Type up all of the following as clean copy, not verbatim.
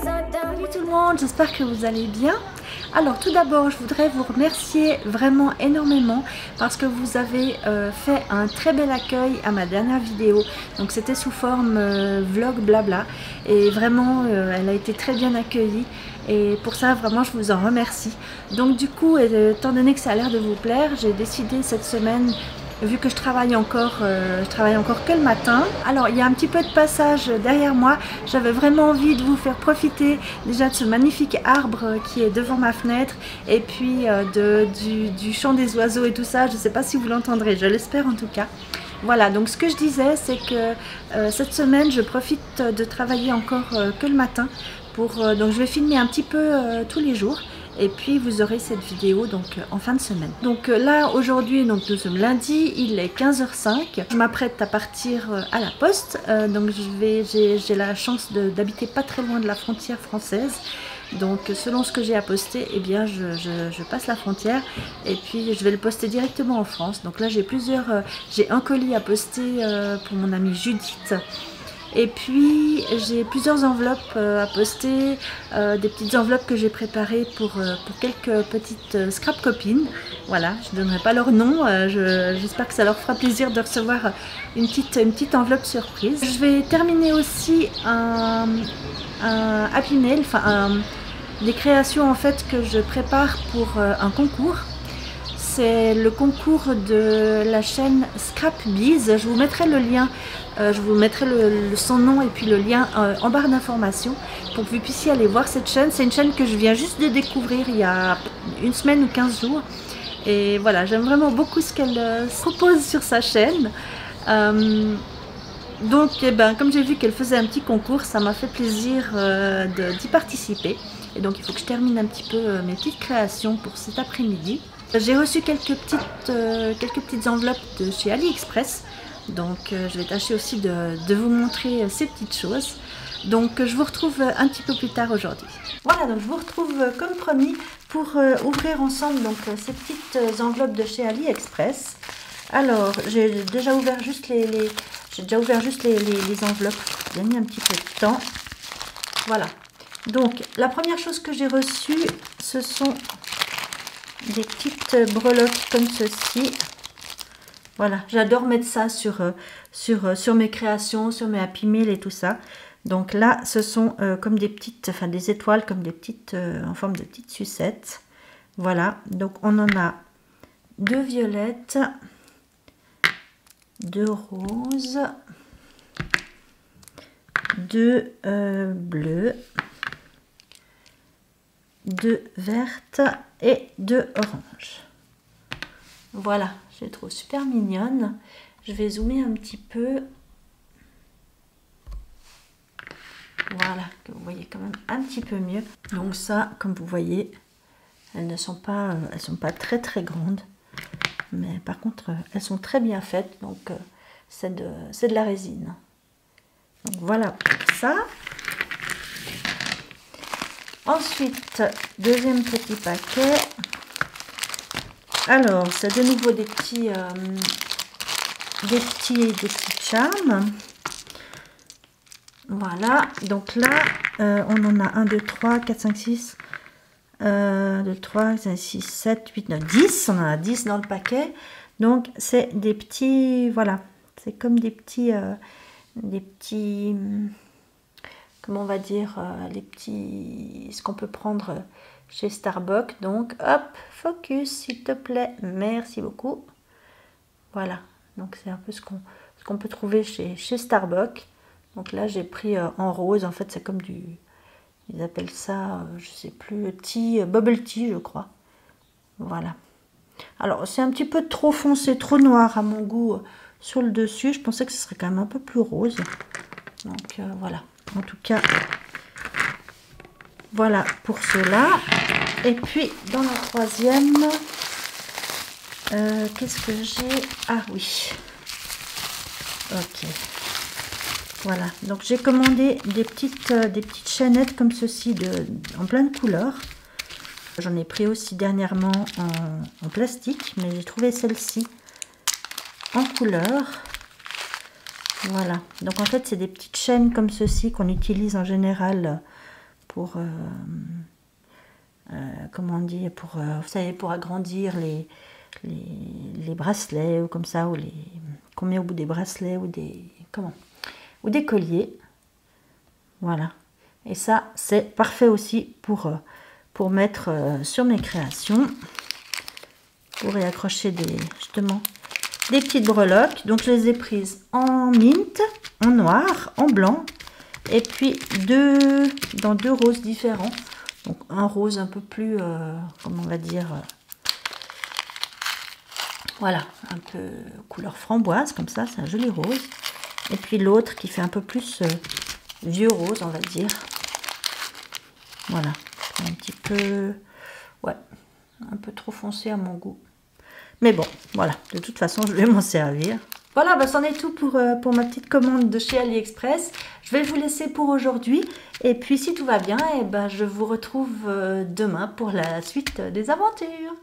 Salut tout le monde, j'espère que vous allez bien. Alors tout d'abord, je voudrais vous remercier vraiment énormément parce que vous avez fait un très bel accueil à ma dernière vidéo. Donc c'était sous forme vlog blabla et vraiment elle a été très bien accueillie et pour ça vraiment je vous en remercie. Donc du coup, étant donné que ça a l'air de vous plaire, j'ai décidé cette semaine, vu que je travaille encore que le matin. Alors il y a un petit peu de passage derrière moi. J'avais vraiment envie de vous faire profiter déjà de ce magnifique arbre qui est devant ma fenêtre et puis du chant des oiseaux et tout ça. Je ne sais pas si vous l'entendrez, je l'espère en tout cas. Voilà, donc ce que je disais, c'est que cette semaine je profite de travailler encore que le matin. Donc je vais filmer un petit peu tous les jours. Et puis vous aurez cette vidéo donc en fin de semaine. Donc là aujourd'hui, donc nous sommes lundi, il est 15h05. Je m'apprête à partir à la poste. Donc j'ai la chance d'habiter pas très loin de la frontière française. Donc selon ce que j'ai à poster, eh bien je passe la frontière et puis je vais le poster directement en France. Donc là j'ai un colis à poster pour mon amie Judith. Et puis j'ai plusieurs enveloppes à poster, des petites enveloppes que j'ai préparées pour quelques petites scrap copines. Voilà, je ne donnerai pas leur nom, j'espère que ça leur fera plaisir de recevoir une petite enveloppe surprise. Je vais terminer aussi un happy mail, enfin des créations en fait que je prépare pour un concours. C'est le concours de la chaîne Scrapbiz. Je vous mettrai le lien, je vous mettrai son nom et puis le lien en barre d'informations pour que vous puissiez aller voir cette chaîne. C'est une chaîne que je viens juste de découvrir il y a une semaine ou 15 jours. Et voilà, j'aime vraiment beaucoup ce qu'elle propose sur sa chaîne. Donc, eh ben, comme j'ai vu qu'elle faisait un petit concours, ça m'a fait plaisir d'y participer. Et donc, il faut que je termine un petit peu mes petites créations pour cet après-midi. J'ai reçu quelques petites enveloppes de chez AliExpress, donc je vais tâcher aussi de vous montrer ces petites choses. Donc je vous retrouve un petit peu plus tard aujourd'hui. Voilà, donc je vous retrouve comme promis pour ouvrir ensemble donc, ces petites enveloppes de chez AliExpress. Alors j'ai déjà ouvert juste les enveloppes, j'ai mis un petit peu de temps. Voilà, donc la première chose que j'ai reçue, ce sont des petites breloques comme ceci. Voilà, j'adore mettre ça sur mes créations, sur mes happy mail et tout ça. Donc là, ce sont comme des petites, enfin des étoiles, comme des petites, en forme de petites sucettes. Voilà, donc on en a 2 violettes, 2 roses, 2 bleues, 2 vertes et 2 oranges. Voilà, je les trouve super mignonnes. Je vais zoomer un petit peu. Voilà, que vous voyez quand même un petit peu mieux. Donc ça, comme vous voyez, elles ne sont pas, elles sont pas très très grandes. Mais par contre, elles sont très bien faites. Donc c'est de la résine. Donc voilà pour ça. Ensuite, deuxième petit paquet. Alors, c'est de nouveau des petits charmes. Voilà, donc là, on en a 1, 2, 3, 4, 5, 6, 2, 3, 5, 6, 7, 8, 9, 10. On en a 10 dans le paquet. Donc, c'est des petits, voilà, c'est comme des petits, comment on va dire, les petits, ce qu'on peut prendre chez Starbucks. Donc hop, focus s'il te plaît, merci beaucoup. Voilà, donc c'est un peu ce qu'on peut trouver chez Starbucks. Donc là j'ai pris en rose, en fait c'est comme du, ils appellent ça, je sais plus, bubble tea je crois. Voilà, alors c'est un petit peu trop foncé, trop noir à mon goût sur le dessus. Je pensais que ce serait quand même un peu plus rose. Donc voilà, en tout cas voilà pour cela. Et puis dans la troisième, qu'est-ce que j'ai? Ah oui, ok, voilà, donc j'ai commandé des petites chaînettes comme ceci en plein de couleurs. J'en ai pris aussi dernièrement en plastique, mais j'ai trouvé celle-ci en couleur. Voilà, donc en fait c'est des petites chaînes comme ceci qu'on utilise en général pour, comment on dit, pour, vous savez, pour agrandir les bracelets ou comme ça, ou qu'on met au bout des bracelets ou ou des colliers. Voilà, et ça c'est parfait aussi pour mettre sur mes créations, pour y accrocher justement des petites breloques. Donc je les ai prises en mint, en noir, en blanc, et puis dans deux roses différents. Donc un rose un peu plus, comment on va dire, voilà, un peu couleur framboise, comme ça, c'est un joli rose. Et puis l'autre qui fait un peu plus vieux rose, on va dire. Voilà, un petit peu, ouais, un peu trop foncé à mon goût. Mais bon, voilà, de toute façon, je vais m'en servir. Voilà, bah, c'en est tout pour ma petite commande de chez AliExpress. Je vais vous laisser pour aujourd'hui. Et puis, si tout va bien, eh ben, je vous retrouve demain pour la suite des aventures.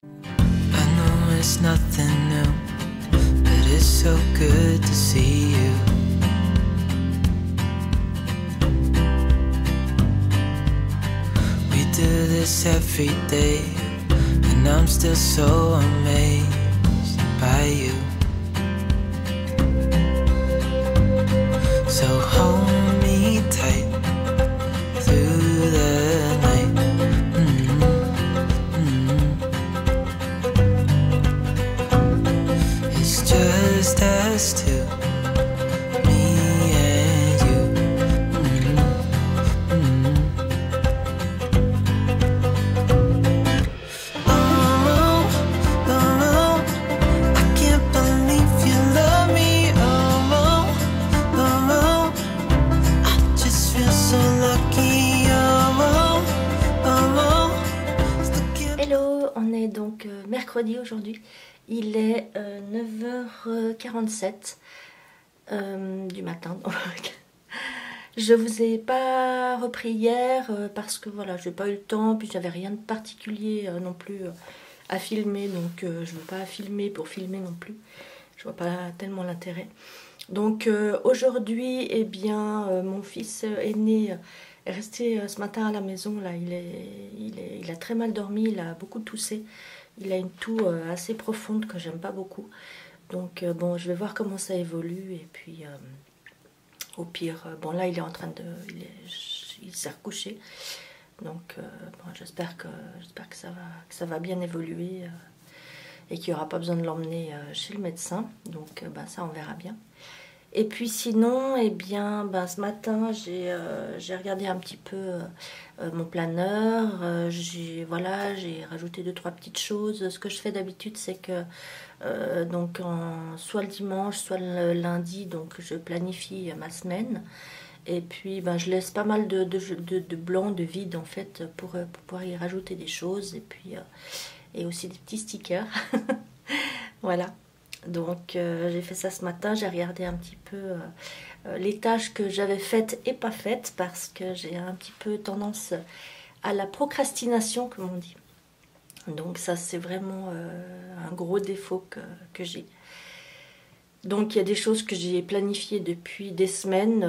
I know it's nothing new, but it's so good to see you. We do this every day. And I'm still so amazed by you. So hold me tight through the night. It's just us two, me and you. Donc mercredi aujourd'hui, il est 9h47 du matin. Je vous ai pas repris hier parce que voilà, j'ai pas eu le temps, puis j'avais rien de particulier non plus à filmer, donc je veux pas filmer pour filmer non plus. Je vois pas tellement l'intérêt. Donc aujourd'hui, eh bien, mon fils aîné est resté ce matin à la maison. Là, il a très mal dormi, il a beaucoup toussé. Il a une toux assez profonde que j'aime pas beaucoup. Donc bon, je vais voir comment ça évolue. Et puis au pire, bon là il est en train de... Il s'est recouché. Donc bon, j'espère que ça va bien évoluer et qu'il n'y aura pas besoin de l'emmener chez le médecin. Donc ben, ça on verra bien. Et puis sinon, eh bien, ben, ce matin, j'ai regardé un petit peu mon planeur. J'ai rajouté 2-3 petites choses. Ce que je fais d'habitude, c'est que donc soit le dimanche, soit le lundi, donc je planifie ma semaine. Et puis ben, je laisse pas mal de blanc, de vide en fait, pour pouvoir y rajouter des choses. Et puis et aussi des petits stickers. Voilà. Donc j'ai fait ça ce matin, j'ai regardé un petit peu les tâches que j'avais faites et pas faites parce que j'ai un petit peu tendance à la procrastination comme on dit. Donc ça c'est vraiment un gros défaut que j'ai. Donc il y a des choses que j'ai planifiées depuis des semaines,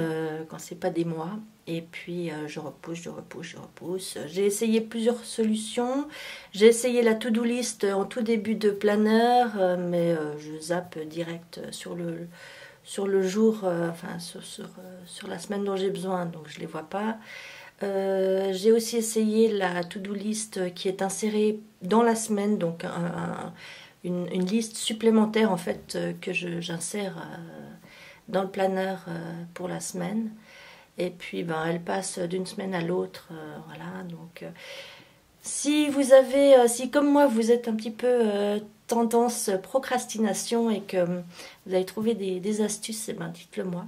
quand c'est pas des mois. Et puis je repousse. J'ai essayé plusieurs solutions. J'ai essayé la to-do list en tout début de planeur, mais je zappe direct sur le jour, enfin sur la semaine dont j'ai besoin, donc je ne les vois pas. J'ai aussi essayé la to-do list qui est insérée dans la semaine, donc une liste supplémentaire en fait que j'insère dans le planeur pour la semaine. Et puis ben, elle passe d'une semaine à l'autre, voilà. Donc si comme moi vous êtes un petit peu tendance procrastination et que vous avez trouvé des astuces, eh ben, dites-le moi.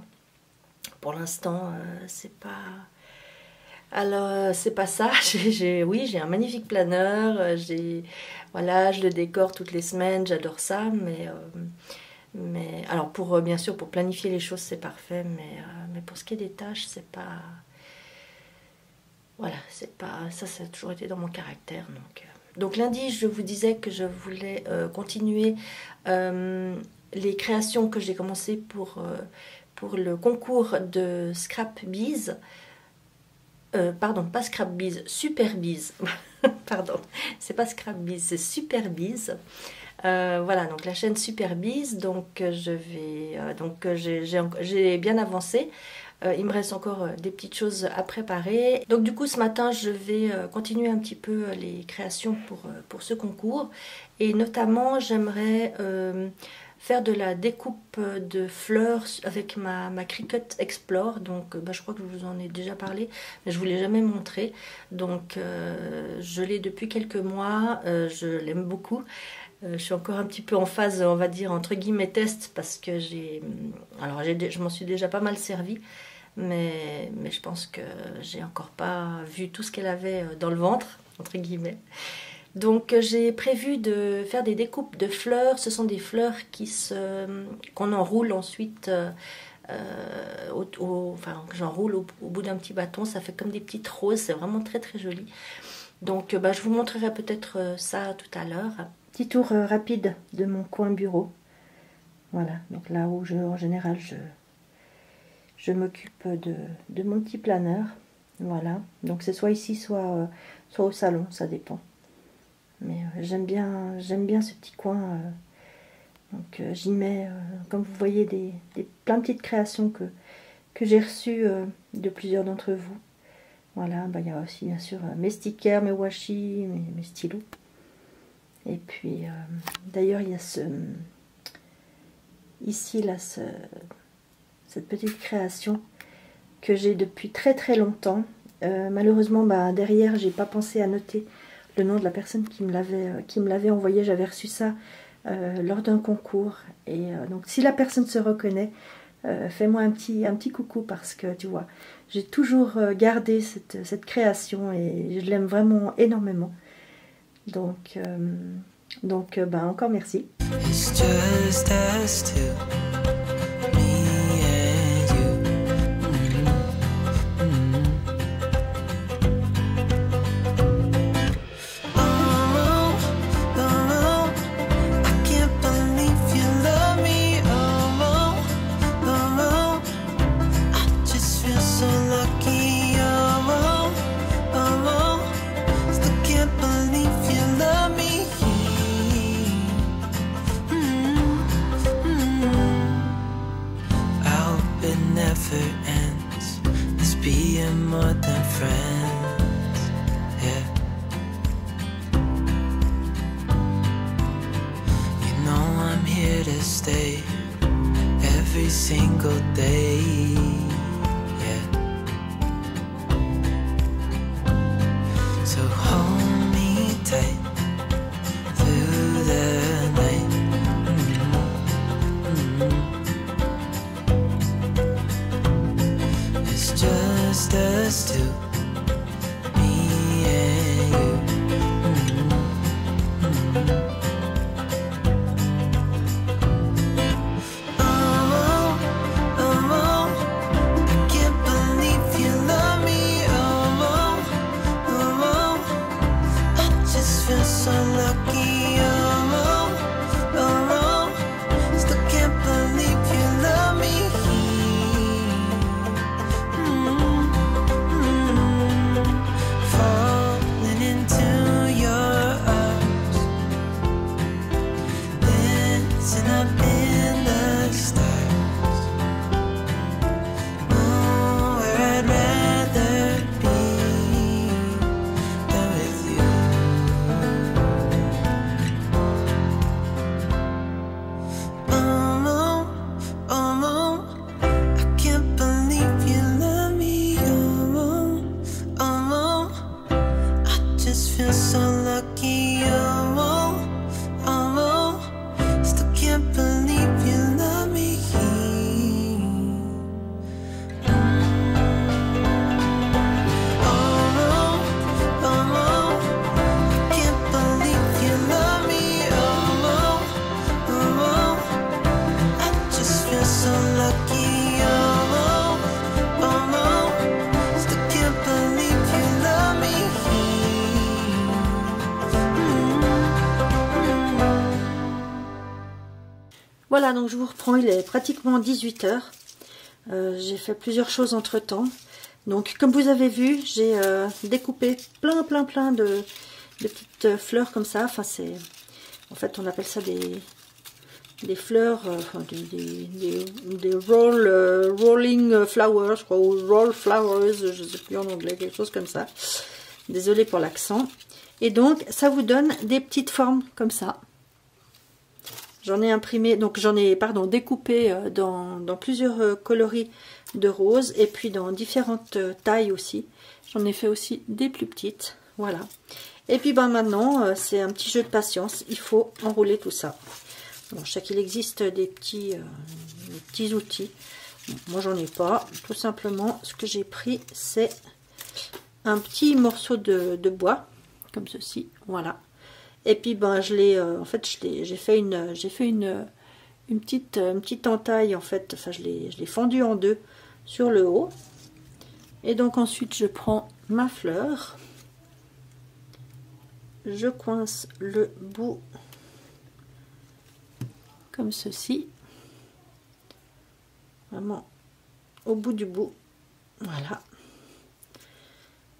Pour l'instant c'est pas... Alors c'est pas ça. Oui, j'ai un magnifique planeur, voilà, je le décore toutes les semaines, j'adore ça, mais alors bien sûr pour planifier les choses c'est parfait, mais pour ce qui est des tâches c'est pas, voilà, c'est pas ça, ça a toujours été dans mon caractère. Donc lundi je vous disais que je voulais continuer les créations que j'ai commencé pour le concours de Scrap Bees. Pardon, pas Scrap Bees, Super Bees. Pardon, c'est pas Scrap Bees, c'est Super Bees. Voilà, donc la chaîne Super Bees. Donc je vais, j'ai bien avancé. Il me reste encore des petites choses à préparer. Donc du coup ce matin je vais continuer un petit peu les créations pour ce concours. Et notamment j'aimerais faire de la découpe de fleurs avec ma Cricut Explore. Donc je crois que je vous en ai déjà parlé, mais je ne vous l'ai jamais montré. Donc je l'ai depuis quelques mois, je l'aime beaucoup. Je suis encore un petit peu en phase, on va dire, entre guillemets test, parce que je m'en suis déjà pas mal servi, mais je pense que j'ai encore pas vu tout ce qu'elle avait dans le ventre, entre guillemets. Donc j'ai prévu de faire des découpes de fleurs. Ce sont des fleurs qu'on enroule ensuite, enfin j'enroule au bout d'un petit bâton. Ça fait comme des petites roses, c'est vraiment très très joli. Donc je vous montrerai peut-être ça tout à l'heure. Petit tour rapide de mon coin bureau. Voilà, donc là où en général je m'occupe de mon petit planeur. Voilà, donc c'est soit ici, soit au salon, ça dépend. Mais j'aime bien ce petit coin. Donc j'y mets, comme vous voyez, plein de petites créations que j'ai reçues de plusieurs d'entre vous. Voilà, il y a aussi bien sûr mes stickers, mes washi, mes stylos. Et puis d'ailleurs il y a cette petite création que j'ai depuis très très longtemps. Malheureusement derrière j'ai pas pensé à noter le nom de la personne qui me l'avait envoyé. J'avais reçu ça lors d'un concours. Et donc si la personne se reconnaît, fais-moi un petit coucou, parce que tu vois, j'ai toujours gardé cette création et je l'aime vraiment énormément. Donc encore merci. It's just us two. More than friends, yeah. You know I'm here to stay every single day, yeah. So hold me tight through the night. It's just us two, me and you. Oh, I can't believe you love me. Oh, I just feel so lucky. Oh, still can't believe you love me. Falling into your arms, dancing up in the stars. Oh, where I'd rather be than with you. I can't believe you love me. I just feel so lucky. Still can't believe you love me. I can't believe you love me. I just feel so lucky. Still can't believe you love me. Voilà, donc je vous reprends, il est pratiquement 18 h. J'ai fait plusieurs choses entre temps. Donc comme vous avez vu, j'ai découpé plein de petites fleurs comme ça. Enfin c'est, en fait on appelle ça des fleurs, enfin des rolling flowers, je crois, ou roll flowers, je sais plus en anglais, quelque chose comme ça. Désolée pour l'accent. Et donc ça vous donne des petites formes comme ça. J'en ai imprimé, donc j'en ai, pardon, découpé dans plusieurs coloris de rose, et puis dans différentes tailles aussi. J'en ai fait aussi des plus petites, voilà. Et puis ben maintenant, c'est un petit jeu de patience, il faut enrouler tout ça. Bon, je sais qu'il existe des petits outils. Bon, moi j'en ai pas, tout simplement ce que j'ai pris c'est un petit morceau de bois, comme ceci, voilà. Et puis ben je l'ai, en fait j'ai fait une petite entaille en fait, enfin je l'ai fendu en deux sur le haut. Et donc ensuite je prends ma fleur, je coince le bout comme ceci, vraiment au bout du bout, voilà,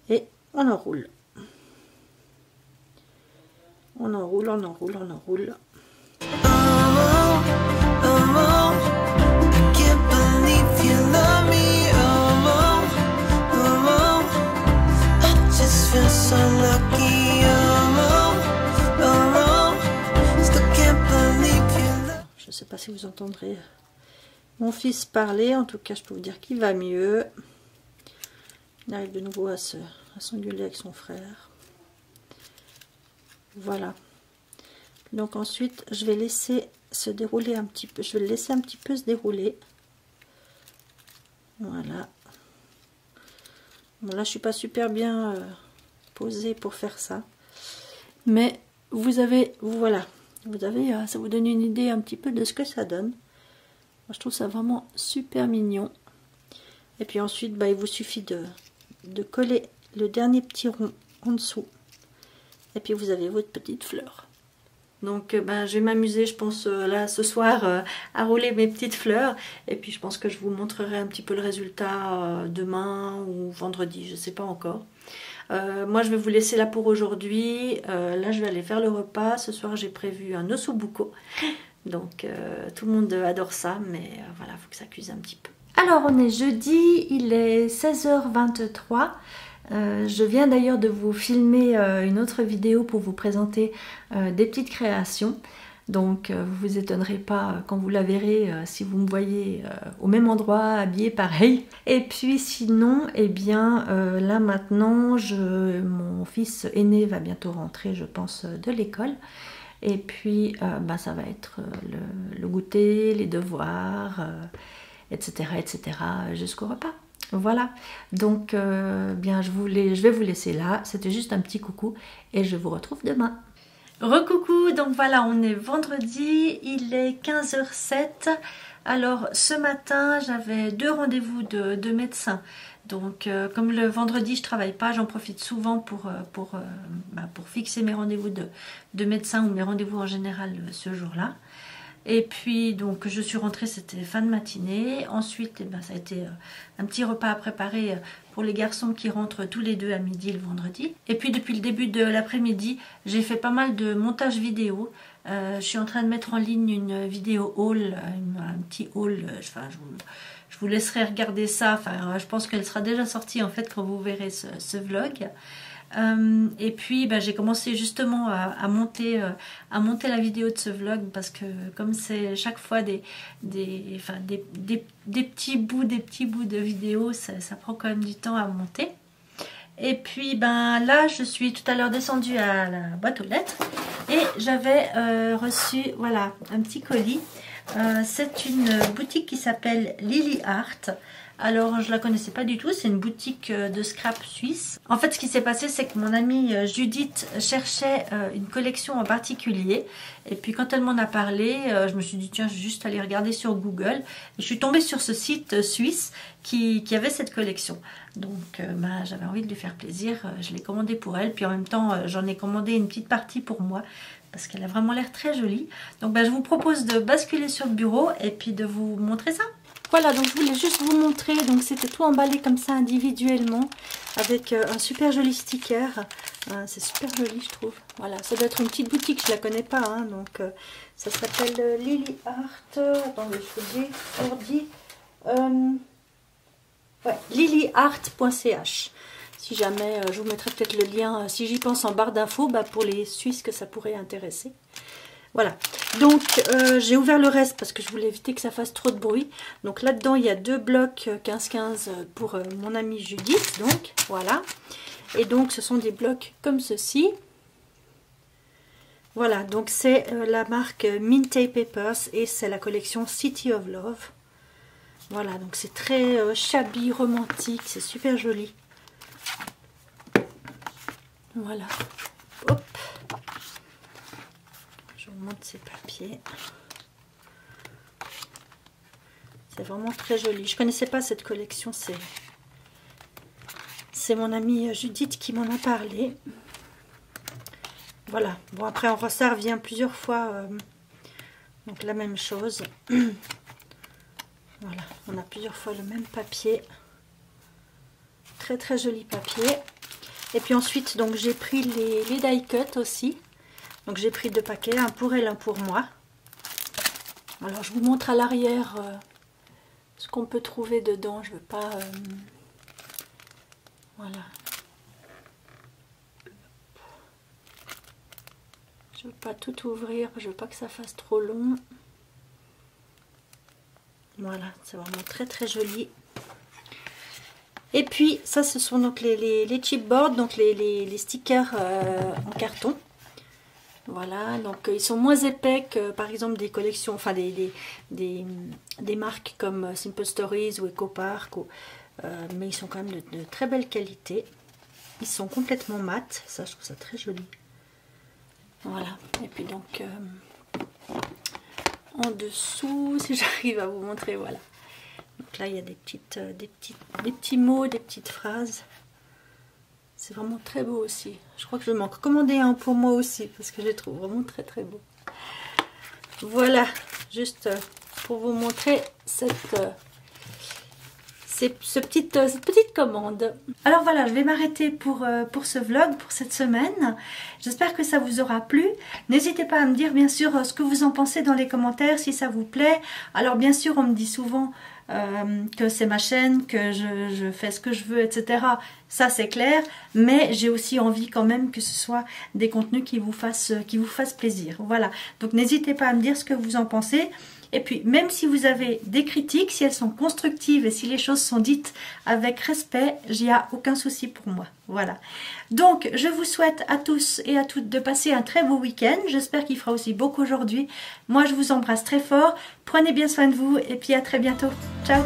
et on enroule. On enroule, on enroule, on enroule. Je ne sais pas si vous entendrez mon fils parler, en tout cas je peux vous dire qu'il va mieux. Il arrive de nouveau à s'engueuler avec son frère. Voilà. Donc ensuite, je vais laisser se dérouler un petit peu. Je vais le laisser un petit peu se dérouler. Voilà. Bon là, je suis pas super bien posée pour faire ça. Mais voilà. Ça vous donne une idée un petit peu de ce que ça donne. Moi, je trouve ça vraiment super mignon. Et puis ensuite, bah, il vous suffit de coller le dernier petit rond en dessous. Et puis vous avez votre petite fleur. Donc ben, je vais m'amuser, je pense, là ce soir à rouler mes petites fleurs. Et puis je pense que je vous montrerai un petit peu le résultat demain ou vendredi, je ne sais pas encore. Moi je vais vous laisser là pour aujourd'hui. Là je vais aller faire le repas. Ce soir j'ai prévu un ossobuco. Donc tout le monde adore ça, mais voilà, il faut que ça cuise un petit peu. Alors on est jeudi, il est 16h23. Je viens d'ailleurs de vous filmer une autre vidéo pour vous présenter des petites créations. Donc vous vous étonnerez pas quand vous la verrez si vous me voyez au même endroit, habillée pareil. Et puis sinon, eh bien là maintenant, mon fils aîné va bientôt rentrer, je pense, de l'école. Et puis ben, ça va être le goûter, les devoirs, etc. jusqu'au repas. Voilà, donc bien je vais vous laisser là, c'était juste un petit coucou et je vous retrouve demain. Recoucou, donc voilà, on est vendredi, il est 15h07. Alors ce matin j'avais 2 rendez-vous de médecin. Donc comme le vendredi je travaille pas, j'en profite souvent pour fixer mes rendez-vous de médecin ou mes rendez-vous en général ce jour-là. Et puis donc je suis rentrée, c'était fin de matinée. Ensuite eh ben, ça a été un petit repas à préparer pour les garçons qui rentrent tous les deux à midi le vendredi. Et puis depuis le début de l'après-midi, j'ai fait pas mal de montage vidéo. Je suis en train de mettre en ligne une vidéo haul, un petit haul. Enfin, je vous laisserai regarder ça. Enfin, je pense qu'elle sera déjà sortie en fait quand vous verrez ce vlog. Et puis bah, j'ai commencé justement à monter la vidéo de ce vlog parce que comme c'est chaque fois des petits bouts de vidéo, ça prend quand même du temps à monter. Et puis ben là je suis tout à l'heure descendue à la boîte aux lettres et j'avais reçu voilà un petit colis. C'est une boutique qui s'appelle Lily Art. Alors je la connaissais pas du tout, c'est une boutique de scrap suisse. En fait ce qui s'est passé c'est que mon amie Judith cherchait une collection en particulier. Et puis quand elle m'en a parlé, je me suis dit tiens je vais juste aller regarder sur Google. Et je suis tombée sur ce site suisse qui avait cette collection. Donc bah, j'avais envie de lui faire plaisir, je l'ai commandé pour elle. Puis en même temps j'en ai commandé une petite partie pour moi. Parce qu'elle a vraiment l'air très jolie. Donc bah, je vous propose de basculer sur le bureau et puis de vous montrer ça. Voilà, donc je voulais juste vous montrer, donc c'était tout emballé comme ça individuellement, avec un super joli sticker, c'est super joli je trouve. Voilà, ça doit être une petite boutique, je la connais pas, hein, donc ça s'appelle Lily Art, attendez je vous dis, ouais, lilyart.ch. Si jamais, je vous mettrai peut-être le lien, si j'y pense, en barre d'infos, bah, pour les Suisses que ça pourrait intéresser. Voilà, donc j'ai ouvert le reste parce que je voulais éviter que ça fasse trop de bruit. Donc là-dedans, il y a 2 blocs 15-15 pour mon amie Judith, donc voilà. Et donc ce sont des blocs comme ceci. Voilà, donc c'est la marque Mintay Papers et c'est la collection City of Love. Voilà, donc c'est très shabby, romantique, c'est super joli. Voilà, hop. Je vous montre ces papiers. C'est vraiment très joli. Je ne connaissais pas cette collection. C'est mon amie Judith qui m'en a parlé. Voilà. Bon, après, ça revient plusieurs fois. Donc, la même chose. Voilà. On a plusieurs fois le même papier. Très, très joli papier. Et puis ensuite, donc j'ai pris les die cut aussi. Donc j'ai pris 2 paquets, un pour elle, un pour moi. Alors je vous montre à l'arrière ce qu'on peut trouver dedans. Je veux pas... voilà. Je veux pas tout ouvrir, je veux pas que ça fasse trop long. Voilà, c'est vraiment très très joli. Et puis ça, ce sont donc les chipboards, donc les stickers en carton. Voilà, donc ils sont moins épais que par exemple des collections, enfin des marques comme Simple Stories ou Eco Park, mais ils sont quand même de très belle qualité. Ils sont complètement mat, ça je trouve ça très joli. Voilà, et puis donc en dessous, si j'arrive à vous montrer, voilà. Donc là il y a des petits mots, des petites phrases. C'est vraiment très beau aussi. Je crois que je vais m'en commander un pour moi aussi parce que je les trouve vraiment très très beau. Voilà, juste pour vous montrer cette petite commande. Alors voilà, je vais m'arrêter pour ce vlog, pour cette semaine. J'espère que ça vous aura plu. N'hésitez pas à me dire bien sûr ce que vous en pensez dans les commentaires, si ça vous plaît. Alors bien sûr, on me dit souvent que c'est ma chaîne, que je fais ce que je veux, etc. Ça c'est clair, mais j'ai aussi envie quand même que ce soit des contenus qui vous fassent plaisir. Voilà, donc n'hésitez pas à me dire ce que vous en pensez. Et puis, même si vous avez des critiques, si elles sont constructives et si les choses sont dites avec respect, il n'y a aucun souci pour moi. Voilà. Donc, je vous souhaite à tous et à toutes de passer un très beau week-end. J'espère qu'il fera aussi beau qu'aujourd'hui. Moi, je vous embrasse très fort. Prenez bien soin de vous et puis à très bientôt. Ciao!